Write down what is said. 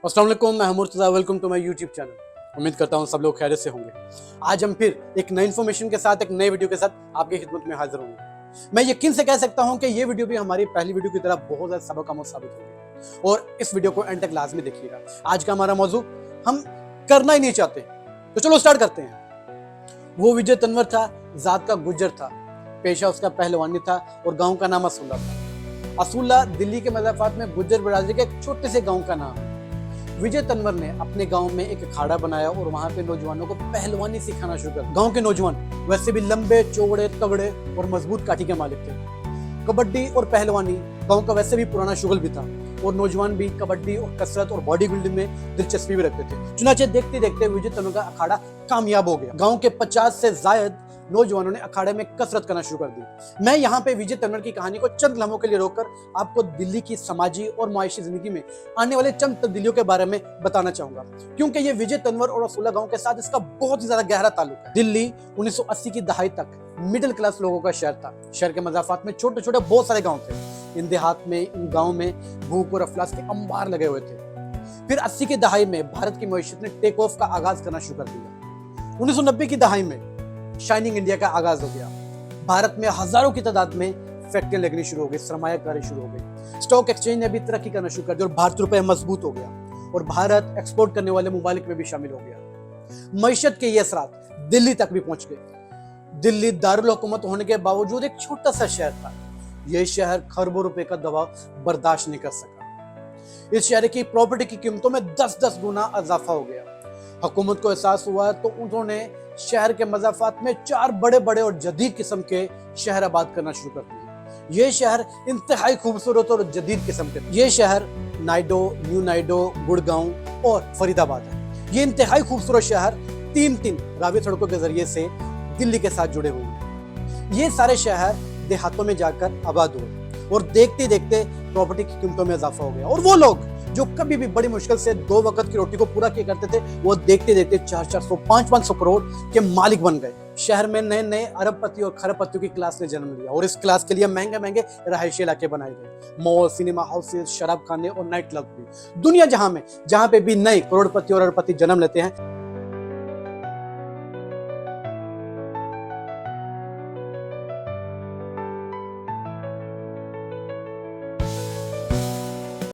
अस्सलाम वालेकुम, मैं Murtaza. Welcome to my YouTube channel. उम्मीद करता हूँ सब लोग खैरियत से होंगे। आज हम फिर एक नई इन्फॉर्मेशन के साथ, एक नए वीडियो के साथ आपकी खिदमत में हाजिर होंगे। मैं यकीन से कह सकता हूँ कि ये वीडियो भी हमारी पहली वीडियो की तरह बहुत ज़्यादा सबक आमोज साबित होगी और इस वीडियो को एंड तक लाजमी देखिएगा। आज का हमारा मौजू हम करना ही नहीं चाहते, तो चलो स्टार्ट करते हैं। वो विजय तनवर था, जात का गुज्जर था, पेशा उसका पहलवानी था और गाँव का नाम असूला था। असूला दिल्ली के मज़ाफ़ात में गुज्जर बिरादरी के एक छोटे से गाँव का नाम है। विजय तनवर ने अपने गांव में एक अखाड़ा बनाया और वहां पे नौजवानों को पहलवानी सिखाना शुरू कर। गांव के नौजवान वैसे भी लंबे चौड़े तगड़े और मजबूत काठी के मालिक थे। कबड्डी और पहलवानी गांव का वैसे भी पुराना शुगल भी था और नौजवान भी कबड्डी और कसरत और बॉडी बिल्डिंग में दिलचस्पी भी रखते थे। चुनाचे देखते देखते विजय तनवर का अखाड़ा कामयाब हो गया। गाँव के 50 से ज्यादा नौजवानों ने अखाड़े में कसरत करना शुरू कर दी। मैं यहाँ पे विजय तनवर की कहानी को चंद लम्हों के लिए रोककर आपको दिल्ली की समाजी और मायशी जिंदगी में आने वाले चंद तब्दीलियों के बारे में बताना चाहूंगा, क्योंकि ये विजय तनवर और असूला गांव के साथ इसका बहुत ही ज्यादा गहरा ताल्लुक है। दिल्ली 1980 की दहाई तक मिडिल क्लास लोगों का शहर था। शहर के मज़ाफ़ात में छोटे छोटे बहुत सारे गाँव थे। इन देहात में, इन गाँव में भूख और अफलास के अंबार लगे हुए थे। फिर 80 की दहाई में भारत की मईशत ने टेक ऑफ का आगाज करना शुरू कर दिया। 1990 की दहाई में शाइनिंग इंडिया का आगाज हो गया। भारत में हजारों की तादाद में फैक्ट्रियां लगनी शुरू हो गई, सरमायाकारी शुरू हो गई। स्टॉक एक्सचेंज ने भी तरक्की करना शुरू कर दिया और भारतीय रुपए मजबूत हो गया और भारत एक्सपोर्ट करने वाले मुमालिक में भी शामिल हो गया। मईशत के ये असरात दिल्ली तक भी पहुंच गए। दिल्ली दारुल हुकूमत होने के बावजूद एक छोटा सा शहर था। यह शहर खरबों रुपए का दबाव बर्दाश्त नहीं कर सका। इस शहर की प्रॉपर्टी की कीमतों में 10-10 गुना इजाफा हो गया। हुकूमत को एहसास हुआ तो उन्होंने शहर के मज़ाफ़ात में 4 बड़े बड़े और जदीद किस्म के शहर आबाद करना शुरू कर दिए। ये शहर इंतहाई खूबसूरत और जदीद किस्म के। ये शहर नाइडो, न्यू नाइडो, गुड़गांव और फरीदाबाद है। ये इंतहाई खूबसूरत शहर 3 रावी सड़कों के जरिए से दिल्ली के साथ जुड़े हुए हैं। ये सारे शहर देहातों में जाकर आबाद हुए और देखते देखते प्रॉपर्टी की कीमतों में इजाफा हो गया और वो लोग जो कभी भी बड़ी मुश्किल से 2 वक्त की रोटी को पूरा किया करते थे, वो देखते देखते 400, 500 करोड़ के मालिक बन गए। शहर में नए नए अरबपति और खरबपतियों की क्लास ने जन्म लिया और इस क्लास के लिए महंगे महंगे रहायशी इलाके बनाए गए। मॉल, सिनेमा हाउसेस, शराब खाने और नाइट क्लब भी। दुनिया जहां पे भी नए करोड़पति और अरबपति जन्म लेते हैं,